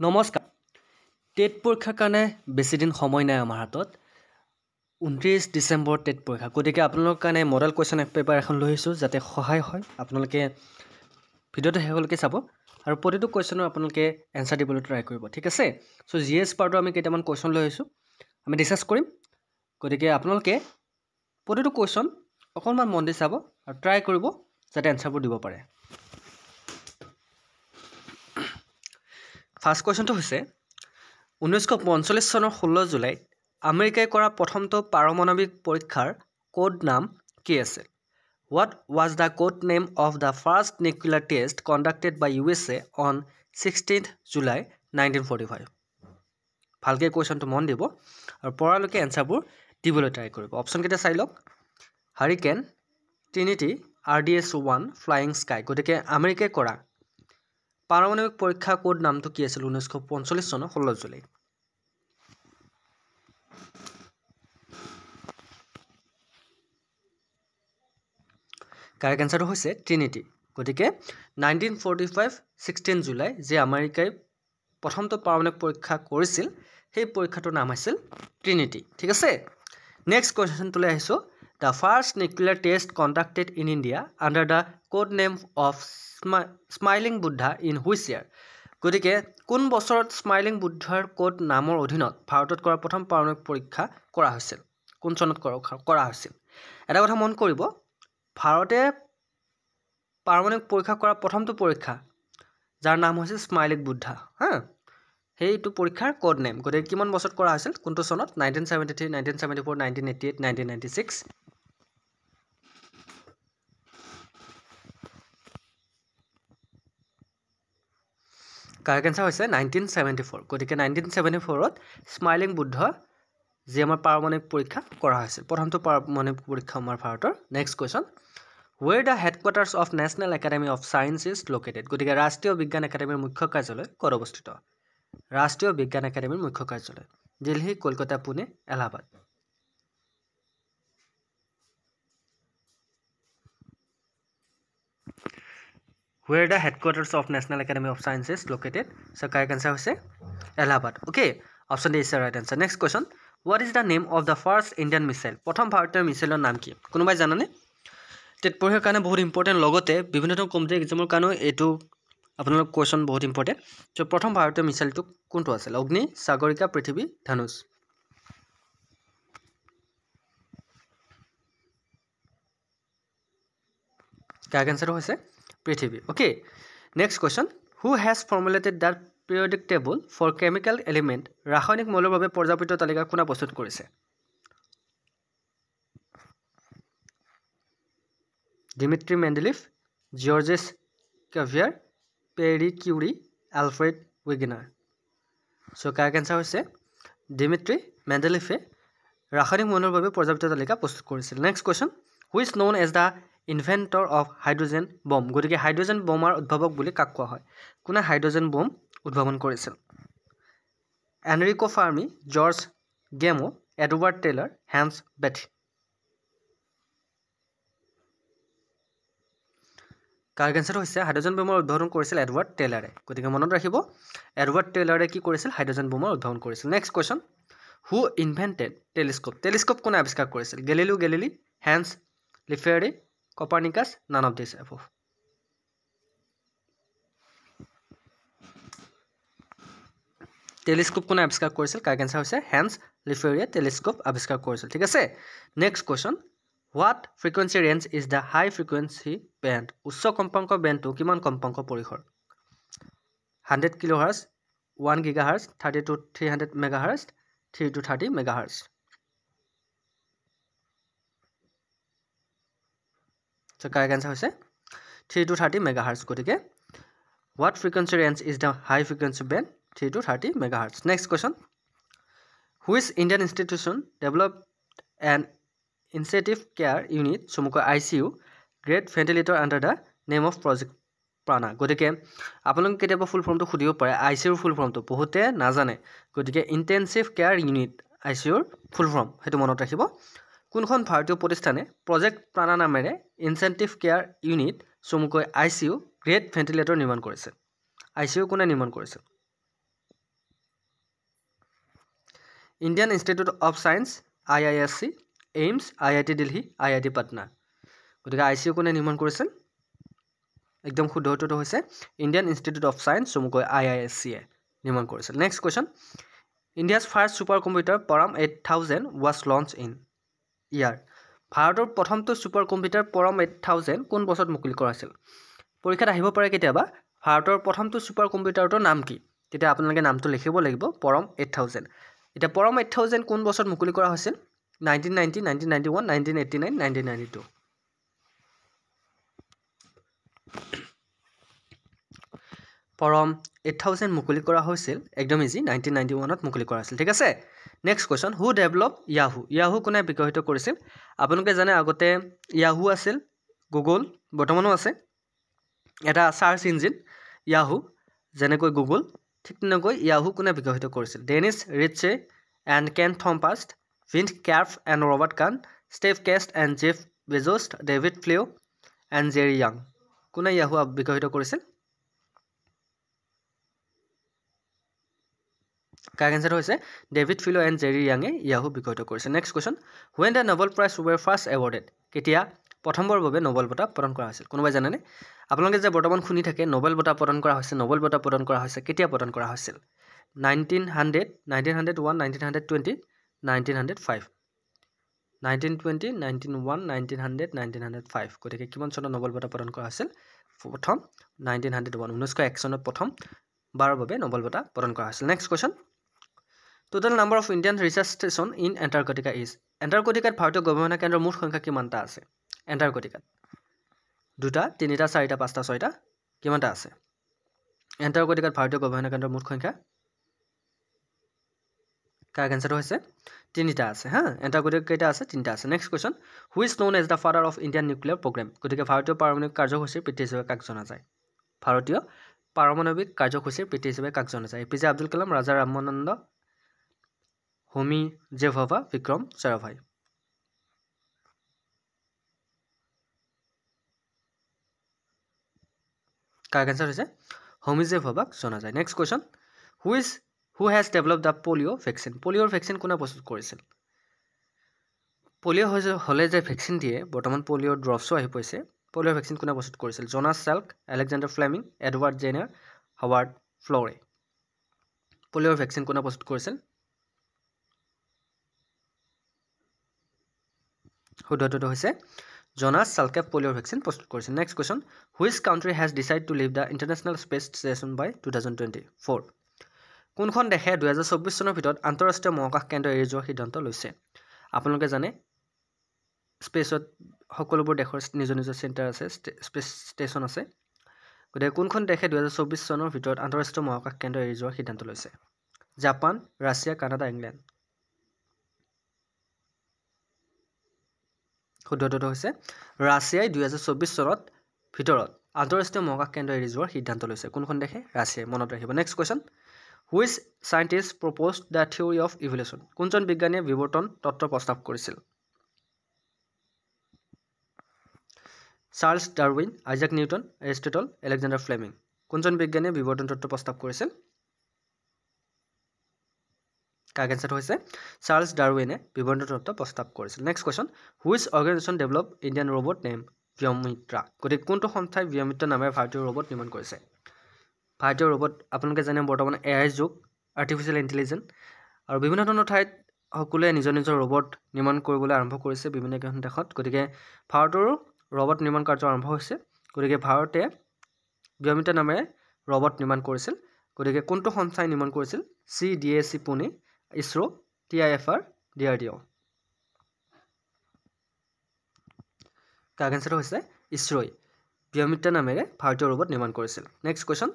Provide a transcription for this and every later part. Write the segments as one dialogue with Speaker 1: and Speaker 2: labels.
Speaker 1: নমস্কাৰ টেট পৰীক্ষাৰ কাৰণে বেছি দিন সময় নাই আমাৰ হাতত 29 ডিসেম্বৰ টেট পৰীক্ষা গতিকে আপোনালোকৰ কাৰণে মডেল কোৱেশ্চন পেপাৰ এখন লৈ আহিছোঁ যাতে সহায় হয় আপোনালোকে ভিডিঅ'টো শেষলৈকে চাব আৰু প্ৰতিটো কোৱেশ্চনৰ আপোনালোকে এনসাৰ দিবলৈ ট্ৰাই কৰিব ঠিক আছে সো জিএস পাৰ্টৰ আমি কেইটামান কোৱেশ্চন লৈ আহিছোঁ আমি ডিসকাস কৰিম গতিকে আপোনালোকে প্ৰতিটো কোৱেশ্চন অকণমান মন দি চাব আৰু ট্ৰাই কৰিব যাতে এনসাৰবোৰ দিব পাৰে ফাৰ্স্ট কোৱেশ্চনটো হৈছে 1945 চনৰ 16 জুলাইত আমেৰিকাই কৰা প্ৰথমটো পাৰমাণৱিক পৰীক্ষাৰ কোড নাম কি আছিল What was the code name of the first nuclear test conducted by USA on 16th July 1945 ভালকে কোৱেশ্চনটো মন দিব আৰু পৰালৈকে এনসাৰবোৰ দিবলৈ ট্ৰাই কৰিব অপচন কেইটা চাই লওক hurricane Trinity RDS-1 flying sky গতিকে আমেৰিকাই কৰা পাৰমাণৱিক পৰীক্ষা কোড নামটো কি আছিল 1945 চনৰ 16 জুলাই কাৰেক্ট আনসাৰটো হৈছে ট্ৰিনিটি গতিকে 1945 16 জুলাই যে আমেৰিকাই প্ৰথমটো পাৰমাণৱিক পৰীক্ষা কৰিছিল সেই পৰীক্ষাটোৰ নাম আছিল ট্ৰিনিটি ঠিক আছে নেক্সট কোৱেশ্চনটোলৈ আহিছো The first nuclear test conducted in India under the code name of Smiling Buddha in which year? গতিকে কোন বছৰত স্মাইলিং বুদ্ধাৰ কোড নামৰ অধীনত ভাৰতত কৰা প্ৰথম পাৰমাণৱিক পৰীক্ষা কৰা হৈছিল কোন চনত কৰা হৈছিল এটা কথা মন কৰিব ভাৰতে পাৰমাণৱিক পৰীক্ষা কৰা প্ৰথমটো পৰীক্ষা যাৰ নাম হৈছে স্মাইলিং বুদ্ধা হা সেইটো পৰীক্ষাৰ কোড নেম গতিকে কিমান বছৰত কৰা হৈছিল কোনটো চনত 1973 1974 1988 1996 কাৰেক্ট আনসাৰ হৈছে 1974 গতিকে 1974 ত স্মাইলিং বুদ্ধ যে আমাৰ পাৰমাণৱিক পৰীক্ষা কৰা হৈছিল প্ৰথমটো পাৰমাণৱিক পৰীক্ষা আমাৰ ভাৰতৰ next question Where the headquarters of National Academy of Science is located? গতিকে ৰাষ্ট্ৰীয় বিজ্ঞান একাডেমীৰ মুখ্য কাৰ্যালয় ক'ত অৱস্থিত ৰাষ্ট্ৰীয় বিজ্ঞান একাডেমীৰ মুখ্য কাৰ্যালয় Delhi Kolkata Pune Allahabad Where the headquarters of National Academy of Science is located? So correct answer হৈছে Allahabad okay option D is the right answer next question What is the name of the first Indian missile প্ৰথম ভাৰতীয় মিছাইলৰ নাম কি কোনোবাই জানেনে TET পৰীক্ষাৰ কাৰণে বহুত ইম্পৰ্টেন্ট লগতে বিভিন্ন ধৰণৰ কম্পিটিটিভ এক্সামৰ কাৰণে এটো আপোনালোকৰ কোৱেশ্চন বহুত ইম্পৰ্টেন্ট সো প্ৰথম ভাৰতীয় মিছাইলটো কোনটো আছিল অগ্নি সাগৰিকা পৃথিৱী ধনুষ কাৰেক্ট আনসাৰ হৈছে পৃথিৱী okay next question who has formulated the periodic table for chemical element ৰাসায়নিক মৌলৰ বাবে পৰ্যায়বৃত্ত তালিকা কোনে প্ৰস্তুত কৰিছে Dimitri Mendeleev, Georges Cuvier, Pierre Curie, Alfred Wegener. So correct answer হৈছে Dimitri Mendeleev ৰাসায়নিক মৌলৰ বাবে পৰ্যায়বৃত্ত তালিকা প্ৰস্তুত কৰিছিল next question who is known as the inventor of hydrogen bomb গতিকে হাইড্ৰোজেন বোমাৰ উদ্ভাৱক বুলি কাক কোৱা হয় কোনে হাইড্ৰোজেন বম উদ্ভাৱন কৰিছিল Enrico Fermi George Gamow Edward Teller Hans Bethe correct answer হৈছে হাইড্ৰোজেন বোমাৰ উদ্ভাৱন কৰিছিল এডৱাৰ্ড টেইলৰে গতিকে মনত ৰাখিব এডৱাৰ্ড টেইলৰে কি কৰিছিল হাইড্ৰোজেন বোমাৰ উদ্ভাৱন কৰিছিল next question who invented telescope কোনে আৱিষ্কাৰ কৰিছিল Galileo Galilei Hans Lippershey Copernicus none of these above telescope কোনে আৱিষ্কাৰ কৰিছিল কাৰেক্ট আনসাৰ হৈছে হেন্স লিফেৰে টেলিস্কোপ আৱিষ্কাৰ কৰিছিল ঠিক আছে next question What frequency range is the high frequency band? উচ্চ কম্পাঙ্ক বেণ্ডটো কিমান কম্পাঙ্ক পৰিসৰ 100 কিলোহাৰ্টজ 1 গিগাহাৰ্টজ 30 to 300 মেগাহাৰ্টজ 3 to 30 মেগাহাৰ্টজ So correct answer হৈছে 3 to 30 megahertz গতিকে what frequency range is the high frequency band 3 to 30 megahertz next question which Indian institution developed an intensive care unit চমুকৈ ICU great ventilator under the name of project prana গতিকে আপোনালোকে কেতিয়াবা ফুল ফৰ্মটো খুদিব পাৰে ICU ফুল ফৰ্মটো বহুতে নাজানে গতিকে intensive care unit ICU ফুল form হেতু মনত ৰাখিব কোনখন ভাৰতীয় প্ৰতিষ্ঠানে প্ৰজেক্ট প্ৰাণা নামেৰে ইনসেন্টিভ কেয়াৰ ইউনিট চমুকৈ ICU গ্ৰেট ভেন্টিলেটৰ নিৰ্মাণ কৰিছে ICU কোনে নিৰ্মাণ কৰিছে Indian institute of science IISc, AIIMS, IIT Delhi, IIT Patna. গতিকে ICU কোনে নিৰ্মাণ কৰিছিল? একদম শুদ্ধ উত্তৰটো হৈছে ইণ্ডিয়ান ইনষ্টিটিউট অফ ছায়েন্স, চমুকৈ IISCয়ে নিৰ্মাণ কৰিছিল। Next question, India's first super computer Param 8000 was launch in ইয়াৰ। ভাৰতৰ প্ৰথমটো ছুপাৰ কম্পিউটাৰ পৰম 8000 কোন বছৰত মুকলি কৰা হৈছিল? পৰীক্ষাত আহিব পাৰে কেতিয়াবা ভাৰতৰ প্ৰথমটো ছুপাৰ কম্পিউটাৰটোৰ নাম কি? তেতিয়া আপোনালোকে নামটো লিখিব লাগিব পৰম 8000। এতিয়া পৰম 8000 কোন বছৰত মুকলি কৰা হৈছিল? 1990, 1991, 1989, 1992। পৰম 8000 মুকলি কৰা হৈছিল একদম ইজি 1991ত মুকলি কৰা হৈছিল। ঠিক আছে। নেক্সট কুৱেশ্যন, হু ডেভেলপ য়াহু? য়াহু কোনে বিকশিত কৰিছিল? আপোনালোকে জানে আগতে য়াহু আছিল গুগল, বৰ্তমানো আছে এটা চাৰ্চ ইঞ্জিন য়াহু, যেনেকৈ গুগল ঠিক তেনেকৈ য়াহু কোনে বিকশিত কৰিছিল? Dennis Ritchie and Ken Thompson, Vint Cerf and Robert Kahn, Steve Case and Jeff Bezos, David Filo and Jerry Yang. কোনে য়াহু বিকশিত কৰিছিল? কাৰেক্ট এনচাৰ হৈছে ডেভিড ফিলো এণ্ড জেৰী য়াঙে য়াহু বিকশিত কৰিছে। Next question, when the Nobel prize were first awarded? কেতিয়া প্ৰথমবাৰৰ বাবে নোবেল বঁটা প্ৰদান কৰা হৈছিল? কোনোবাই জানেনে? আপোনালোকে যে বৰ্তমান শুনি থাকে নোবেল বঁটা প্ৰদান কৰা হৈছে, নোবেল বঁটা প্ৰদান কৰা হৈছে, কেতিয়া প্ৰদান কৰা হৈছিল? 1900, 1901, 1920, 1905। 1920, 1901, 1900, 1905। গতিকে কিমান চনত নোবেল বঁটা প্ৰদান কৰা হৈছিল? প্ৰথম 1901, 1901 চনত প্ৰথমবাৰৰ বাবে নোবেল বঁটা প্ৰদান কৰা হৈছিল। Next question, total number of Indian research station in Antarctica is? এণ্টাৰ্কটিকাত ভাৰতীয় গৱেষণা কেন্দ্ৰৰ মুঠ সংখ্যা কিমানটা আছে? এণ্টাৰ্কটিকাত 2টা, 3টা, 4টা, 5টা, 6টা, কিমানটা আছে? এণ্টাৰ্কটিকাত ভাৰতীয় গৱেষণা কেন্দ্ৰৰ মুঠ সংখ্যা কাৰেক্ট এনচাৰটো হৈছে 3টা আছে। হা, এণ্টাৰ্কটিকা কেইটা আছে? 3টা আছে। Next question, who is known as the father of Indian nuclear program? গতিকে ভাৰতীয় পাৰমাণৱিক কাৰ্যসূচীৰ পিতৃ হিচাপে কাক জনা যায়? ভাৰতীয় পাৰমাণৱিক কাৰ্যসূচীৰ পিতৃ হিচাপে কাক জনা যায়? APJ Abdul Kalam, Raja Ramanna, Homi J Bhabha, Vikram Sarabhai. Correct answer হৈছে হোমি জে ভাভাক জনা যায়। Next question, who has develop the polio' vaccine? পলিঅ'ৰ ভেকচিন কোনে প্ৰস্তুত কৰিছিল? পলিঅ' হ'লে যে ভেকচিন দিয়ে, বৰ্তমান পলিঅ'ৰ ড্ৰপছো আহি পৰিছে। পলিঅ'ৰ ভেকচিন কোনে প্ৰস্তুত কৰিছিল? Jonas Salk, Alexander Fleming, Edward Jenner, Howard Florey. পলিঅ'ৰ ভেকচিন কোনে প্ৰস্তুত কৰিছিল? শুদ্ধটো হৈছে জনাছ চাল্কে পলিঅ'ৰ ভেকচিন প্ৰস্তুত কৰিছিল। Next question, which country has decide to leave the international space station by 2024? কোনখন দেশে 2024 চনৰ ভিতৰত আন্তঃৰাষ্ট্ৰীয় মহাকাশ কেন্দ্ৰ এৰি যোৱাৰ সিদ্ধান্ত লৈছে? আপোনালোকে জানে স্পেচত সকলোবোৰ দেশৰ নিজৰ নিজৰ চেণ্টাৰ আছে, স্পেচ ষ্টেচন আছে। গতিকে কোনখন দেশে 2024 চনৰ ভিতৰত আন্তঃৰাষ্ট্ৰীয় মহাকাশ কেন্দ্ৰ এৰি যোৱাৰ সিদ্ধান্ত লৈছে? Japan, Russia, Canada, England. শুদ্ধটো হৈছে ৰাছিয়াই 2024 চনত ভিতৰত আন্তঃৰাষ্ট্ৰীয় মহাকাশ কেন্দ্ৰ এৰি যোৱাৰ সিদ্ধান্ত লৈছে। কোনখন দেশে? ৰাছিয়াই। মনত ৰাখিব। Next question, which scientist proposed the theory of evolution? কোনজন বিজ্ঞানীয়ে বিৱৰ্তন তত্ত্ব প্ৰস্তাৱ কৰিছিল? Charles Darwin, Isaac Newton, Aristotle, Alexander Fleming. কোনজন বিজ্ঞানীয়ে বিৱৰ্তন তত্ত্ব প্ৰস্তাৱ কৰিছিল? কাৰেক্ট এনচাৰটো হৈছে চাৰ্লছ ডাৰউইনে বিৱৰ্তন তত্ত্ব প্ৰস্তাৱ কৰিছিল। Next question, which organisation develop Indian robot name Vyommitra? গতিকে কোনটো সংস্থাই ব্যমিত্ৰা নামেৰে ভাৰতীয় ৰবট নিৰ্মাণ কৰিছে? ভাৰতীয় ৰবট আপোনালোকে জানে বৰ্তমান AI যুগ, আৰ্টিফিচিয়েল ইণ্টেলিজেঞ্চ, আৰু বিভিন্ন ধৰণৰ ঠাইত সকলোৱে নিজৰ নিজৰ ৰবট নিৰ্মাণ কৰিবলৈ আৰম্ভ কৰিছে বিভিন্ন কেইখন দেশত। গতিকে ভাৰতৰো ৰবট নিৰ্মাণ কাৰ্য আৰম্ভ হৈছে। গতিকে ভাৰতে ব্যমিত্ৰা নামেৰে ৰবট নিৰ্মাণ কৰিছিল। গতিকে কোনটো সংস্থাই নিৰ্মাণ কৰিছিল? CDAC Pune, ISRO, TIFR, DRDO। Correct এনচাৰটো হৈছে ইছৰোই ব্যমিত্ৰা নামেৰে ভাৰতীয় ৰবট নিৰ্মাণ কৰিছিল। Next question,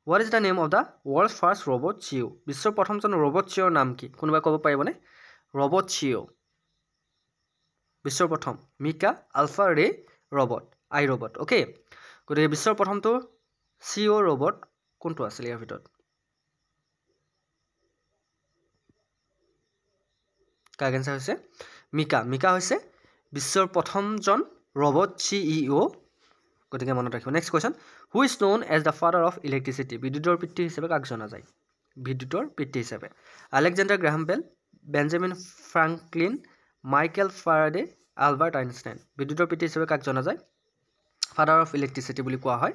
Speaker 1: what is the name of the world's first robot চিঅ? বিশ্বৰ প্ৰথমজন ৰবট চিঅ'ৰ নাম কি? কোনোবাই ক'ব পাৰিবনে? ৰবট চিঅ' বিশ্বৰ প্ৰথম মিকা আলফা ৰে ৰবট, আই ৰবট। অ'কে, গতিকে বিশ্বৰ প্ৰথমটো চিঅ' ৰবট কোনটো আছিল ইয়াৰ ভিতৰত? কাৰেক্ট এনচাৰ হৈছে মিকা। মিকা হৈছে বিশ্বৰ প্ৰথমজন ৰবট CEO। গতিকে মনত ৰাখিব। Next question, who is known as the father of electricity? বিদ্যুতৰ পিতৃ হিচাপে কাক জনা যায়? বিদ্যুতৰ পিতৃ হিচাপে Alexander Graham Bell, Benjamin Franklin, Michael Faraday, Albert Einstein. বিদ্যুতৰ পিতৃ হিচাপে কাক জনা যায়? ফাদাৰ অফ ইলেক্ট্ৰিচিটি বুলি কোৱা হয়।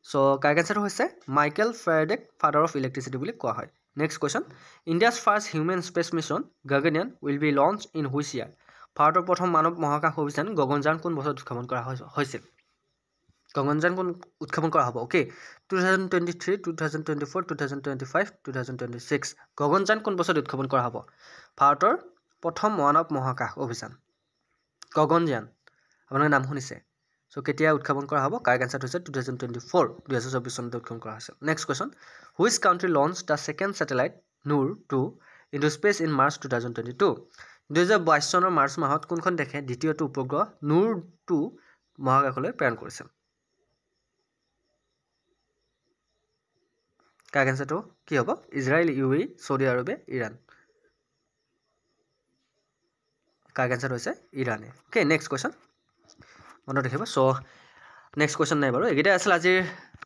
Speaker 1: চ' কাৰেক্ট এনচাৰটো হৈছে মাইকেল ফেৰাডেক ফাদাৰ অফ ইলেক্ট্ৰিচিটি বুলি কোৱা হয়। Next question, India's first human space mission Gaganyaan will be launch in which year? ভাৰতৰ প্ৰথম মানৱ মহাকাশ অভিযান গগনযান কোন বছৰত উৎক্ষেপণ কৰা হৈছিল? গগনযান কোন উৎক্ষেপণ কৰা হ'ব? অ'কে, 2023, 2024, 2025, 2026। গগনযান কোন বছৰত উৎক্ষেপণ কৰা হ'ব? ভাৰতৰ প্ৰথম মানৱ মহাকাশ অভিযান গগনযান, আপোনালোকে নাম শুনিছে। চ' কেতিয়া উৎক্ষেপণ কৰা হ'ব? কাৰেক্ট এনচাৰটো হৈছে 2024, 2024 চনত উৎক্ষেপণ কৰা হৈছিল। Next question, which country launch the second satellite Noor 2 into space in March 2022? 2022 চনৰ মাৰ্চ মাহত কোনখন দেশে দ্বিতীয়টো উপগ্ৰহ নুৰ 2 মহাকাশলৈ প্ৰেৰণ কৰিছিল? কাৰেক্ট এনচাৰটো কি হ'ব? ইজৰাইল, UAE, ছৌদি আৰবে, ইৰাণ। কাৰেক্ট এনচাৰটো হৈছে ইৰাণে। অ'কে, নেক্সট কুৱেশ্যন মনত ৰাখিব। চ' নেক্সট কুৱেশ্যন নাই বাৰু, এইকেইটাই আছিল আজিৰ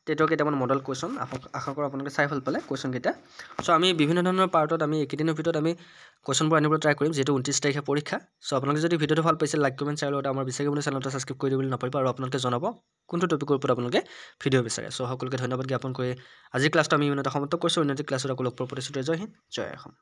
Speaker 1: টেটৰ কেইটামান মডেল কুৱেশ্যন। আশা কৰোঁ আপোনালোকে চাই ভাল পালে কুৱেশ্যনকেইটা। চ' আমি বিভিন্ন ধৰণৰ পাৰ্টত আমি এইকেইদিনৰ ভিতৰত আমি কুৱেশ্যনবোৰ আনিবলৈ ট্ৰাই কৰিম, যিহেতু 29 তাৰিখে পৰীক্ষা। চ' আপোনালোকে যদি ভিডিঅ'টো ভাল পাইছে, লাইক কমেণ্ট শ্বেয়াৰ লগতে আমাৰ বিচাৰি বুলি চেনেলটো ছাবস্ক্ৰাইব কৰি দিবলৈ নাপাহৰিব, আৰু আপোনালোকে জনাব কোনটো টপিকৰ ওপৰত আপোনালোকে ভিডিঅ' বিচাৰে। চ' সকলোকে ধন্যবাদ জ্ঞাপন কৰি আজিৰ ক্লাছটো আমি ইমানতে সমাপ্ত কৰিছোঁ। উন্নতি ক্লাছত আকৌ লগ পোৱাৰ প্ৰতিশ্ৰুতি। জয় হিন্দ, জয় অসম।